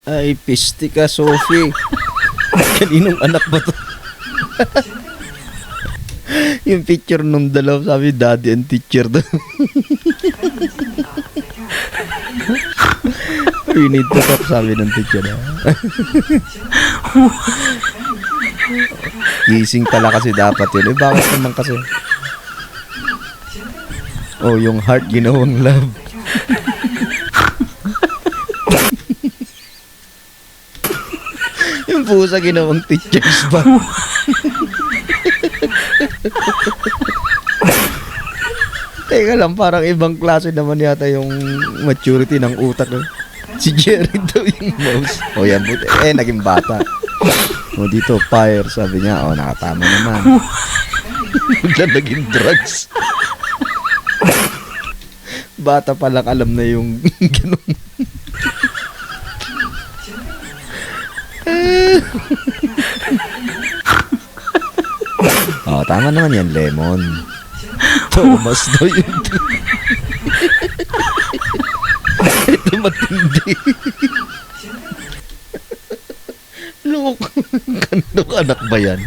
Ay, piste ka, Sophie. Kaninong anak ba to? Yung picture nung dalaw, sabi, daddy and teacher daw. We need to talk, sabi ng teacher. Kissing pala kasi dapat yun. Eh, bakit naman kasi? Oh, yung heart ginawang love. Yung pusa ginawang teachers ba? Teka lang, parang ibang klase naman yata yung maturity ng utak. Eh. Si Jerry daw yung mouse. O yan, buti. Eh, naging bata. O dito, fire, sabi niya. O, nakatama naman. Bigla naging drugs. Bata pa lang alam na yung ganun. Oh, tama naman yan, lemon. Thomas daw yun. Ito matindi. Look, kanong anak ba yan?